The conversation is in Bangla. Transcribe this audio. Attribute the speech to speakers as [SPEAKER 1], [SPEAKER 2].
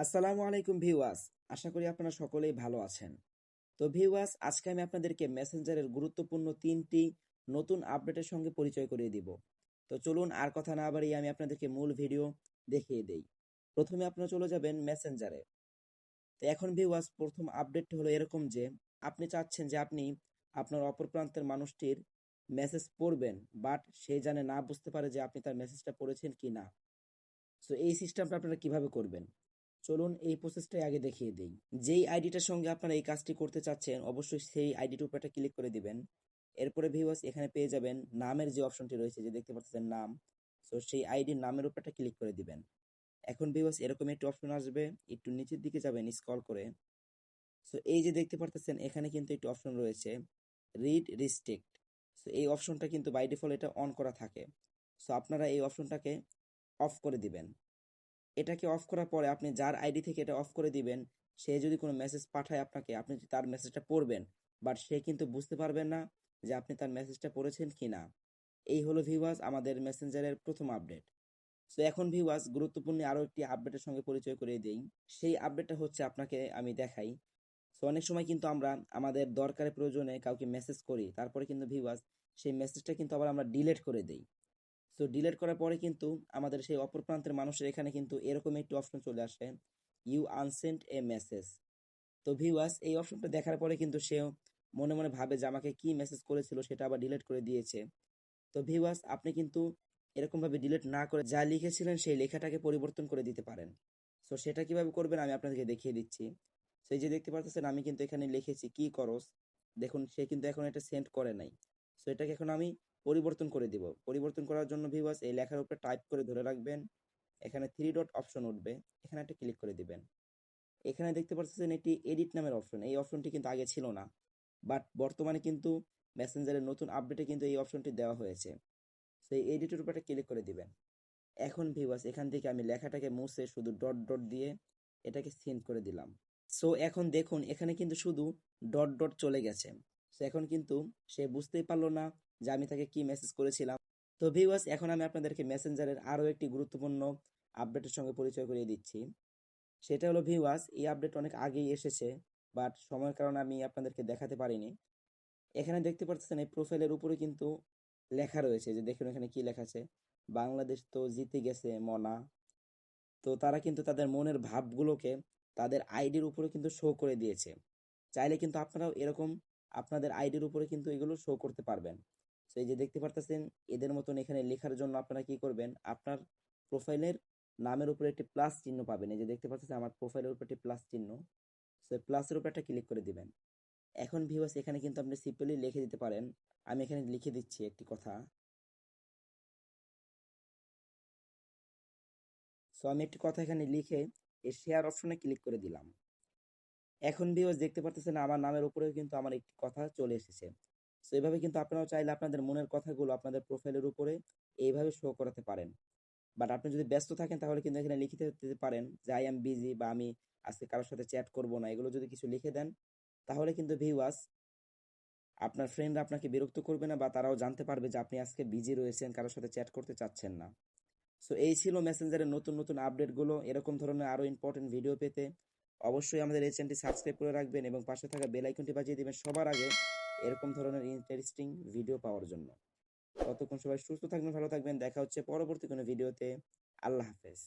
[SPEAKER 1] আসসালামু আলাইকুম ভিউয়ার্স। আশা করি আপনারা সকলেই ভালো আছেন। তো ভিউয়ার্স, আজকে আমি আপনাদেরকে মেসেঞ্জারের গুরুত্বপূর্ণ ৩টি নতুন আপডেটের সঙ্গে পরিচয় করিয়ে দিব। তো চলুন আর কথা না বাড়িয়ে আমি আপনাদেরকে মূল ভিডিও দেখিয়ে দেই। প্রথমে আপনারা চলে যাবেন মেসেঞ্জারে। তো এখন ভিউয়ার্স, প্রথম আপডেটটি হলো এরকম যে আপনি চাচ্ছেন যে আপনি আপনার অপর প্রান্তের মানুষটির মেসেজ পড়বেন, বাট সে জানে না, বুঝতে পারে যে আপনি তার মেসেজটা পড়েছেন কি না। সো এই সিস্টেমটা আপনারা কিভাবে করবেন, চলুন এই প্রসেসটাই আগে দেখিয়ে দিই। যেই আইডিটার সঙ্গে আপনারা এই কাজটি করতে চাচ্ছেন, অবশ্যই সেই আইডির উপর একটা ক্লিক করে দিবেন। এরপরে ভিউয়ার্স, এখানে পেয়ে যাবেন নামের যে অপশনটি রয়েছে, যে দেখতে পাচ্ছেন নাম। সো সেই আইডির নামের উপর একটা ক্লিক করে দিবেন। এখন ভিউয়ার্স, এরকম একটি অপশন আসবে, একটু নিচের দিকে যাবেন স্ক্রল করে। সো এই যে দেখতে পাচ্ছেন, এখানে কিন্তু একটি অপশন রয়েছে রিড রিস্ট্রিক্ট। সো এই অপশনটা কিন্তু বাই ডিফল্ট এটা অন করা থাকে। সো আপনারা এই অপশনটাকে অফ করে দিবেন। এটাকে অফ করার পরে আপনি যার আইডি থেকে এটা অফ করে দিবেন, সে যদি কোনো মেসেজ পাঠায় আপনাকে, আপনি তার মেসেজটা পড়বেন, বাট সে কিন্তু বুঝতে পারবেন না যে আপনি তার মেসেজটা পড়েছেন কি না। এই হলো ভিউয়ার্স আমাদের মেসেঞ্জারের প্রথম আপডেট। সো এখন ভিউয়ার্স, গুরুত্বপূর্ণ আরও একটি আপডেটের সঙ্গে পরিচয় করিয়ে দিই। সেই আপডেটটা হচ্ছে আপনাকে আমি দেখাই। সো অনেক সময় কিন্তু আমরা আমাদের দরকারের প্রয়োজনে কাউকে মেসেজ করি, তারপরে কিন্তু ভিউয়ার্স সেই মেসেজটা কিন্তু আবার আমরা ডিলিট করে দিই। সো ডিলিট করার পরে কিন্তু আমাদের সেই অপর প্রান্তের মানুষের এখানে কিন্তু এরকম একটি অপশন চলে আসে, ইউ আনসেন্ট এ মেসেজ। তো ভিউয়ার্স, এই অপশনটা দেখার পরে কিন্তু সেও মনে মনে ভাবে যে আমাকে কি মেসেজ করেছিল সেটা আবার ডিলিট করে দিয়েছে। তো ভিউয়ার্স, আপনি কিন্তু এরকমভাবে ডিলিট না করে যা লিখেছিলেন সেই লেখাটাকে পরিবর্তন করে দিতে পারেন। সো সেটা কিভাবে করবেন আমি আপনাদেরকে দেখিয়ে দিচ্ছি। সেই যে দেখতে পাচ্ছেন, আমি কিন্তু এখানে লিখেছি কি করস। দেখুন, সে কিন্তু এখন এটা সেন্ড করে নাই। সো এটাকে এখন আমি পরিবর্তন করে দিব। পরিবর্তন করার জন্য ভিউয়ার্স, এই লেখার উপরে টাইপ করে ধরে রাখবেন। এখানে থ্রি ডট অপশন উঠবে, এখানে একটা ক্লিক করে দিবেন। এখানে দেখতে পাচ্ছেন একটি এডিট নামের অপশন, এই অপশনটি কিন্তু আগে ছিল না, বাট বর্তমানে কিন্তু মেসেঞ্জারের নতুন আপডেটে কিন্তু এই অপশনটি দেওয়া হয়েছে। সেই এডিটের উপরে ক্লিক করে দিবেন। এখন ভিউয়ার্স, এখান থেকে আমি লেখাটাকে মুছে শুধু ডট ডট দিয়ে এটাকে সেন্ড করে দিলাম। সো এখন দেখুন, এখানে কিন্তু শুধু ডট ডট চলে গেছে। সো এখন কিন্তু সে বুঝতেই পারলো না যে আমি তাকে কি মেসেজ করেছিলাম। তো ভিউয়ার্স, এখন আমি আপনাদেরকে মেসেঞ্জারের আরও একটি গুরুত্বপূর্ণ আপডেটের সঙ্গে পরিচয় করিয়ে দিচ্ছি। সেটা হলো ভিউয়ার্স, এই আপডেট অনেক আগেই এসেছে, বাট সময়ের কারণে আমি আপনাদেরকে দেখাতে পারিনি। এখানে দেখতে পাচ্ছেন এই প্রোফাইলের উপরে কিন্তু লেখা রয়েছে, যে দেখুন এখানে কি লেখা আছে, বাংলাদেশ তো জিতে গেছে মনা। তো তারা কিন্তু তাদের মনের ভাবগুলোকে তাদের আইডির উপরে কিন্তু শো করে দিয়েছে। চাইলে কিন্তু আপনারাও এরকম আপনাদের আইডির উপরে কিন্তু এগুলো শো করতে পারবেন। তো এই যে দেখতে পারতেছেন, এদের মতন এখানে লেখার জন্য আপনারা কি করবেন, আপনার প্রোফাইলের নামের উপরে একটি প্লাস চিহ্ন পাবেন। এই যে দেখতে পাচ্ছেন আমার প্রোফাইলের উপর একটি প্লাস চিহ্ন। সো প্লাসের উপর একটা ক্লিক করে দিবেন। এখন ভিউয়ার্স, এখানে কিন্তু আপনি সিম্পলি লিখে দিতে পারেন। আমি এখানে লিখে দিচ্ছি একটি কথা। সো আমি একটি কথা এখানে লিখে এই শেয়ার অপশনে ক্লিক করে দিলাম। এখন ভিউয়ার্স, দেখতে পারতেছেন আমার নামের উপরেও কিন্তু আমার একটি কথা চলে এসেছে। সো এভাবে কিন্তু আপনারাও চাইলে আপনাদের মনের কথাগুলো আপনাদের প্রোফাইলের উপরে এইভাবে শো করাতে পারেন। বাট আপনি যদি ব্যস্ত থাকেন তাহলে কিন্তু এখানে লিখে দিতে পারেন যে আই এম বিজি, বা আমি আজকে কারোর সাথে চ্যাট করব না। এগুলো যদি কিছু লিখে দেন, তাহলে কিন্তু ভিউয়ার্স আপনার ফ্রেন্ডরা আপনাকে বিরক্ত করবে না, বা তারাও জানতে পারবে যে আপনি আজকে বিজি রয়েছেন, কারোর সাথে চ্যাট করতে চাচ্ছেন না। সো এই ছিল মেসেঞ্জারের নতুন নতুন আপডেটগুলো। এরকম ধরনের আরও ইম্পর্টেন্ট ভিডিও পেতে অবশ্যই আমাদের এই চ্যানেলটি সাবস্ক্রাইব করে রাখবেন এবং পাশে থাকা বেল আইকনটি বাজিয়ে দিবেন সবার আগে এরকম ধরনের ইন্টারেস্টিং ভিডিও পাওয়ার জন্য। ততক্ষণ সবাই সুস্থ থাকবেন, ভালো থাকবেন। দেখা হচ্ছে পরবর্তী কোনো ভিডিওতে। আল্লাহ হাফেজ।